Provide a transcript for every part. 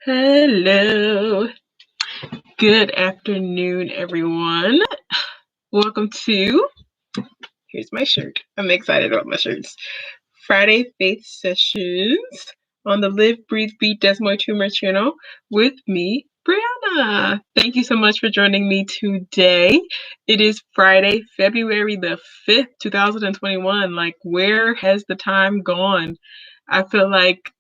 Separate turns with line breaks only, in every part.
Hello. Good afternoon, everyone. Welcome to, here's my shirt. I'm excited about my shirts. Friday Faith Sessions on the Live, Breathe, Beat Desmoid Tumor channel with me, Brianna. Thank you so much for joining me today. It is Friday, February the 5th, 2021. Like, where has the time gone? I feel like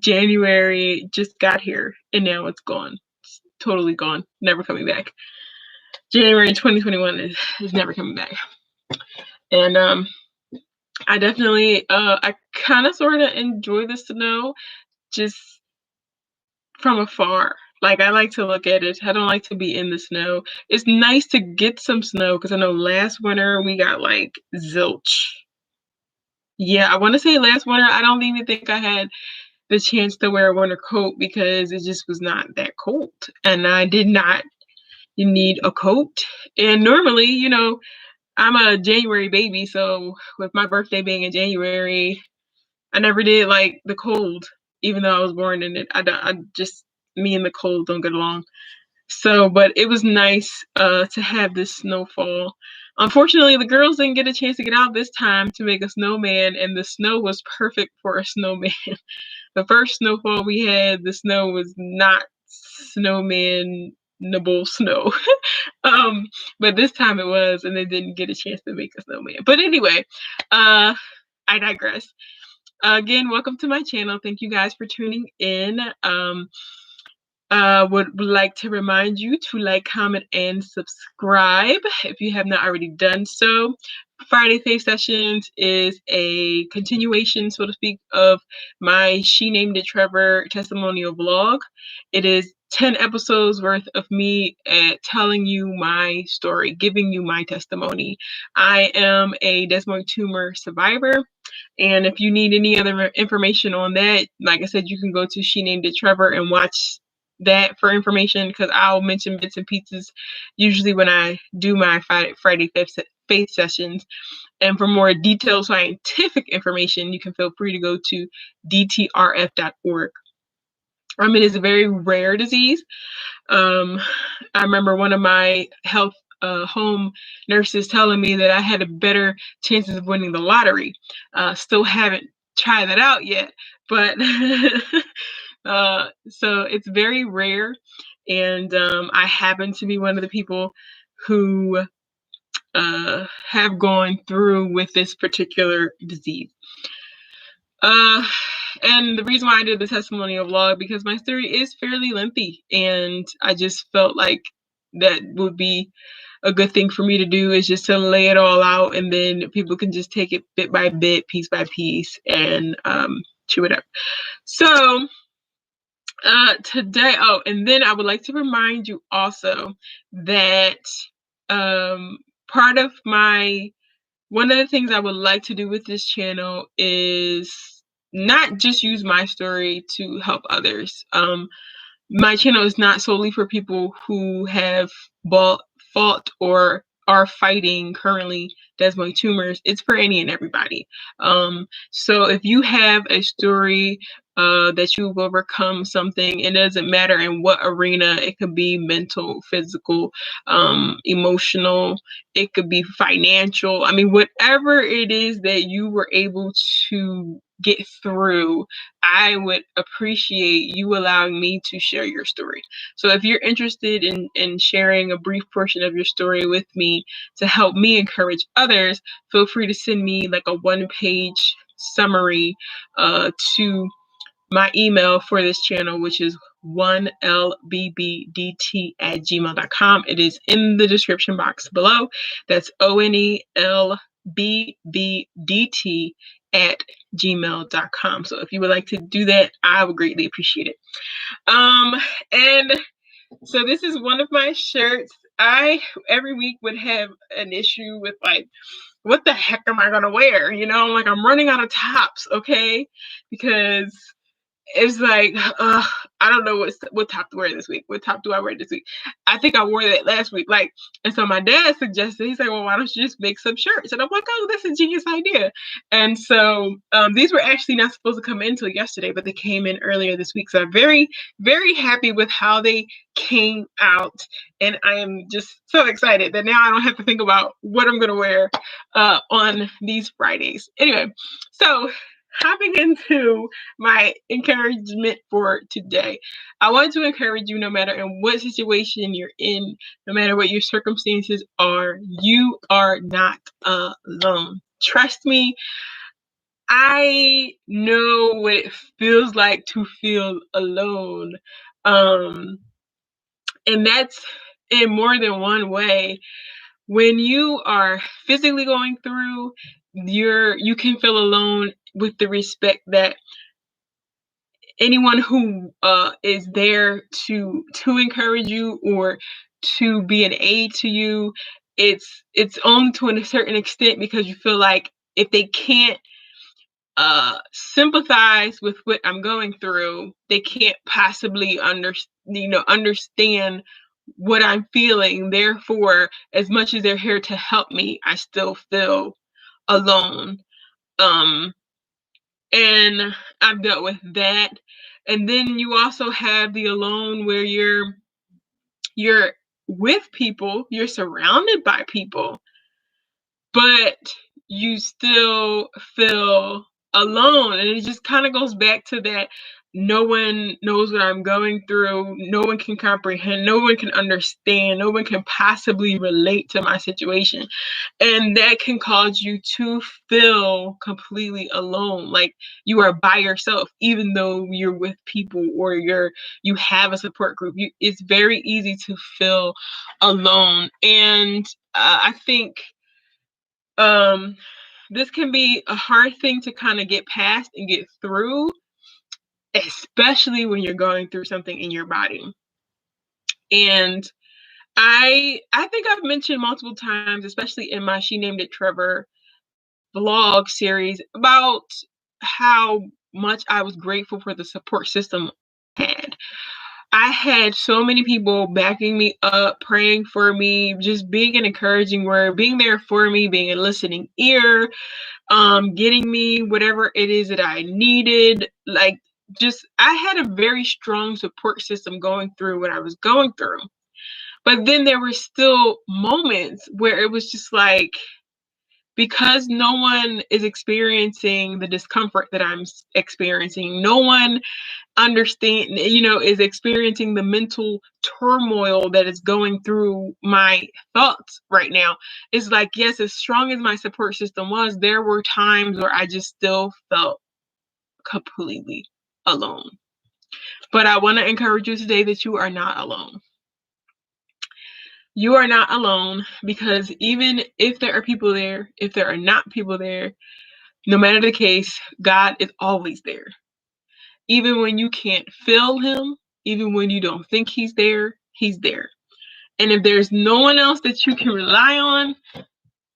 January just got here and now it's gone. It's totally gone. Never coming back. January 2021 is never coming back. And I definitely I kind of sort of enjoy the snow just from afar. Like, I like to look at it. I don't like to be in the snow. It's nice to get some snow because I know last winter we got like zilch. Yeah, I want to say last winter I don't even think I had the chance to wear a winter coat because it just was not that cold. And I did not need a coat. And normally, I'm a January baby, so with my birthday being in January, I never did like the cold, even though I was born in it. I just, me and the cold don't get along. So, but it was nice to have this snowfall. Unfortunately, the girls didn't get a chance to get out this time to make a snowman, and the snow was perfect for a snowman. The first snowfall we had, the snow was not snowman-able snow. But this time it was, and they didn't get a chance to make a snowman. But anyway, I digress. Again, welcome to my channel. Thank you guys for tuning in. Would like to remind you to like, comment, and subscribe if you have not already done so. Friday Faith Sessions is a continuation, so to speak, of my She Named It Trevor testimonial vlog. It is 10 episodes worth of me telling you my story, giving you my testimony. I am a desmoid tumor survivor. And if you need any other information on that, like I said, you can go to She Named It Trevor and watch that for information, because I'll mention bits and pieces usually when I do my Friday Faith Sessions. And for more detailed scientific information, you can feel free to go to dtrf.org. It is a very rare disease. I remember one of my health home nurses telling me that I had a better chances of winning the lottery. Still haven't tried that out yet, but so it's very rare, and I happen to be one of the people who have gone through with this particular disease. And the reason why I did the testimonial vlog, because my story is fairly lengthy, and I just felt like that would be a good thing for me to do, is just to lay it all out, and then people can just take it bit by bit, piece by piece, and chew it up. So today, and then I would like to remind you also that one of the things I would like to do with this channel is not just use my story to help others. My channel is not solely for people who have fought or are fighting currently desmoid tumors. It's for any and everybody. So if you have a story that you've overcome something, it doesn't matter in what arena. It could be mental, physical, emotional, it could be financial. I mean, whatever it is that you were able to get through, I would appreciate you allowing me to share your story. So if you're interested in sharing a brief portion of your story with me to help me encourage others, feel free to send me like a one-page summary to my email for this channel, which is onelbbdt@gmail.com. It is in the description box below. That's onelbbdt@gmail.com. So if you would like to do that, I would greatly appreciate it. And so this is one of my shirts. I every week would have an issue with like, what the heck am I gonna wear? Like, I'm running out of tops, okay? Because it's like, I don't know what top to wear this week. What top do I wear this week? I think I wore that last week. Like, and so my dad suggested, he's like, well, why don't you just make some shirts? And I'm like, oh, that's a genius idea. And so these were actually not supposed to come in until yesterday, but they came in earlier this week. So I'm very, very happy with how they came out. And I am just so excited that now I don't have to think about what I'm going to wear on these Fridays. Anyway, so hopping into my encouragement for today. I want to encourage you, no matter in what situation you're in, no matter what your circumstances are, you are not alone. Trust me, I know what it feels like to feel alone. And that's in more than one way. When you are physically going through, you can feel alone with the respect that anyone who is there to encourage you or to be an aid to you, it's only to a certain extent, because you feel like if they can't sympathize with what I'm going through, they can't possibly understand what I'm feeling. Therefore, as much as they're here to help me, I still feel alone. And I've dealt with that. And then you also have the alone where you're with people, you're surrounded by people, but you still feel alone. And it just kind of goes back to that no one knows what I'm going through. No one can comprehend. No one can understand. No one can possibly relate to my situation. And that can cause you to feel completely alone, like you are by yourself, even though you're with people or you have a support group. It's very easy to feel alone. And I think this can be a hard thing to kind of get past and get through, especially when you're going through something in your body. And I think I've mentioned multiple times, especially in my She Named It Trevor vlog series, about how much I was grateful for the support system I had. I had so many people backing me up, praying for me, just being an encouraging word, being there for me, being a listening ear, getting me whatever it is that I needed. Like, just, I had a very strong support system going through what I was going through. But then there were still moments where it was just like, because no one is experiencing the discomfort that I'm experiencing, no one is experiencing the mental turmoil that is going through my thoughts right now. It's like, yes, as strong as my support system was, there were times where I just still felt completely alone. But I want to encourage you today that you are not alone. You are not alone, because even if there are people there, if there are not people there, no matter the case, God is always there. Even when you can't feel him, even when you don't think he's there, he's there. And if there's no one else that you can rely on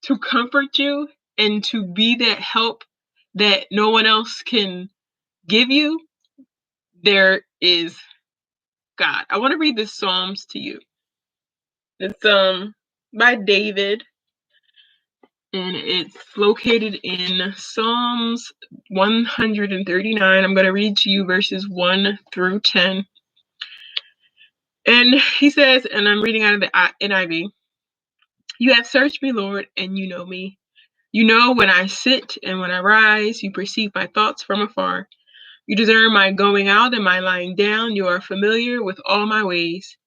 to comfort you and to be that help that no one else can give you, there is God. I want to read this Psalms to you. It's by David, and it's located in Psalms 139. I'm going to read to you verses 1 through 10. And he says, and I'm reading out of the NIV, "You have searched me, Lord, and you know me. You know when I sit and when I rise. You perceive my thoughts from afar. You discern my going out and my lying down. You are familiar with all my ways.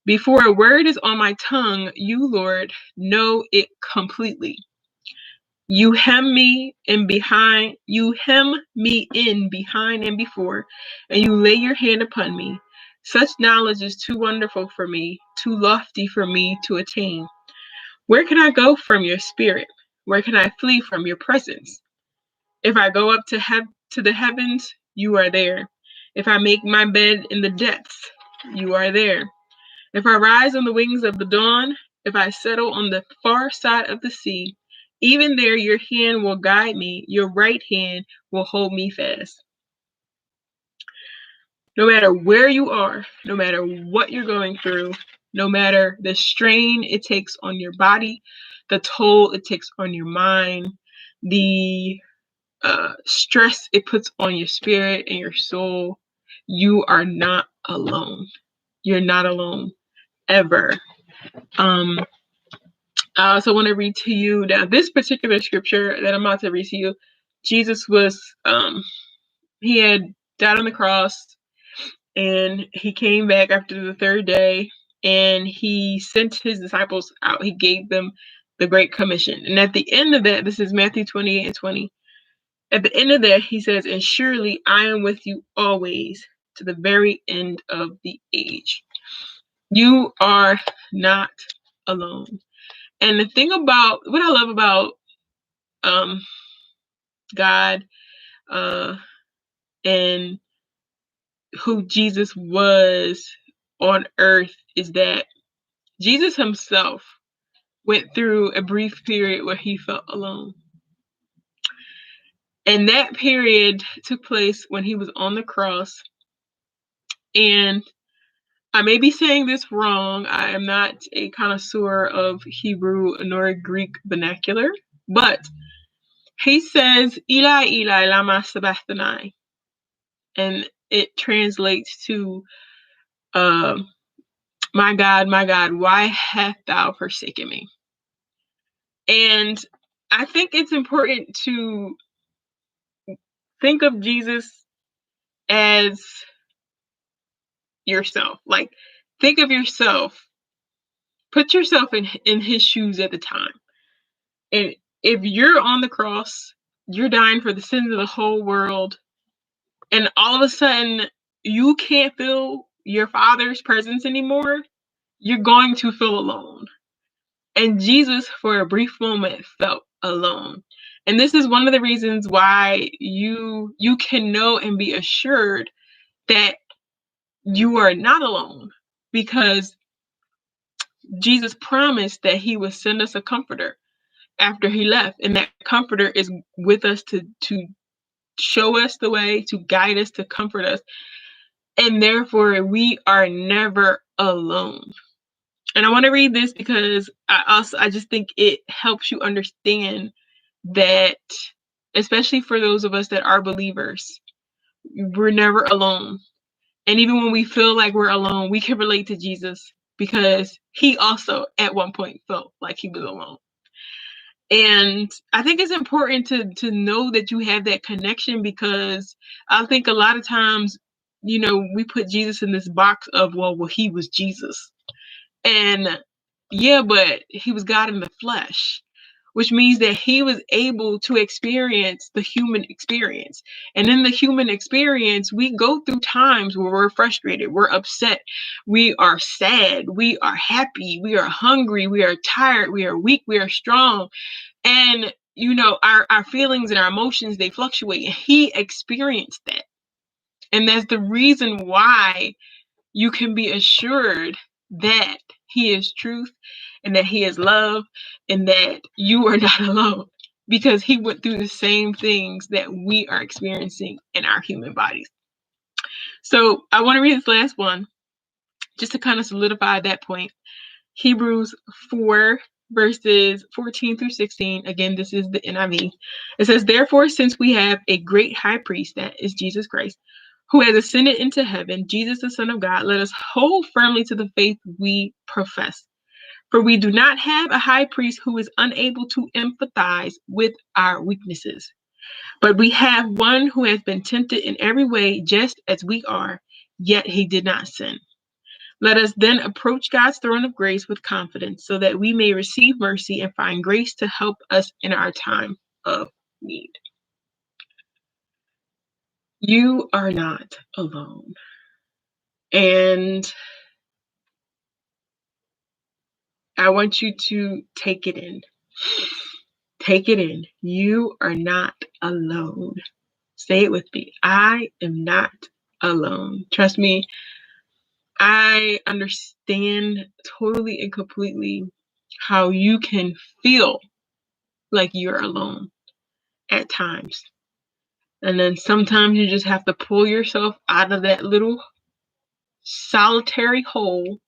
Before a word is on my tongue, you, Lord, know it completely. You hem me in behind, you hem me in behind and before, and you lay your hand upon me. Such knowledge is too wonderful for me, too lofty for me to attain. Where can I go from your spirit? Where can I flee from your presence? If I go up to the heavens, you are there. If I make my bed in the depths, you are there. If I rise on the wings of the dawn, if I settle on the far side of the sea, even there your hand will guide me, your right hand will hold me fast. No matter where you are, no matter what you're going through, no matter the strain it takes on your body, the toll it takes on your mind, the stress it puts on your spirit and your soul, you are not alone. You're not alone ever. I also want to read to you now this particular scripture that I'm about to read to you. Jesus was, he had died on the cross, and he came back after the third day, and he sent his disciples out. He gave them the Great Commission. And at the end of that, this is Matthew 28:20. At the end of that, he says, "And surely I am with you always to the very end of the age." You are not alone. And the thing about what I love about God and who Jesus was on earth is that Jesus himself went through a brief period where he felt alone. And that period took place when he was on the cross. And I may be saying this wrong. I am not a connoisseur of Hebrew nor Greek vernacular, but he says, "Eli, Eli, lama sabachthani," and it translates to, my God, why hast thou forsaken me?" And I think it's important to think of Jesus as yourself. Like, think of yourself, put yourself in his shoes at the time. And if you're on the cross, you're dying for the sins of the whole world, and all of a sudden you can't feel your Father's presence anymore, you're going to feel alone. And Jesus, for a brief moment, felt alone. And this is one of the reasons why you can know and be assured that you are not alone, because Jesus promised that he would send us a comforter after he left, and that comforter is with us to show us the way, to guide us, to comfort us, and therefore we are never alone. And I want to read this because I just think it helps you understand that, especially for those of us that are believers, we're never alone. And even when we feel like we're alone, we can relate to Jesus, because he also at one point felt like he was alone. And I think it's important to know that you have that connection, because I think a lot of times, we put Jesus in this box of, well, he was Jesus. And yeah, but he was God in the flesh, which means that he was able to experience the human experience. And in the human experience, we go through times where we're frustrated, we're upset, we are sad, we are happy, we are hungry, we are tired, we are weak, we are strong. And, our feelings and our emotions, they fluctuate. And he experienced that. And that's the reason why you can be assured that he is truth, and that he is love, and that you are not alone, because he went through the same things that we are experiencing in our human bodies. So I want to read this last one just to kind of solidify that point. Hebrews 4 verses 14 through 16. Again, this is the NIV. It says, "Therefore, since we have a great high priest, that is Jesus Christ, who has ascended into heaven, Jesus the Son of God, let us hold firmly to the faith we profess. For we do not have a high priest who is unable to empathize with our weaknesses, but we have one who has been tempted in every way just as we are, yet he did not sin. Let us then approach God's throne of grace with confidence, so that we may receive mercy and find grace to help us in our time of need." You are not alone. And I want you to take it in. Take it in. You are not alone. Say it with me. I am not alone. Trust me, I understand totally and completely how you can feel like you're alone at times. And then sometimes you just have to pull yourself out of that little solitary hole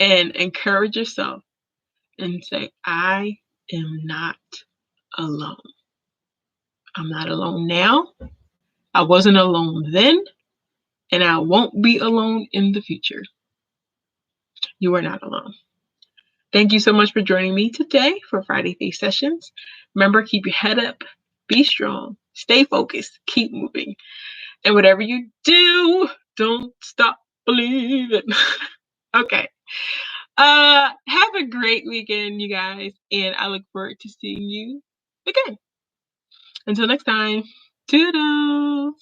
and encourage yourself and say, I am not alone. I'm not alone now. I wasn't alone then, and I won't be alone in the future. You are not alone. Thank you so much for joining me today for Friday Faith Sessions. Remember, keep your head up, be strong, stay focused, keep moving. And whatever you do, don't stop believing. Okay. Have a great weekend, you guys, and I look forward to seeing you again. Until next time, toodles.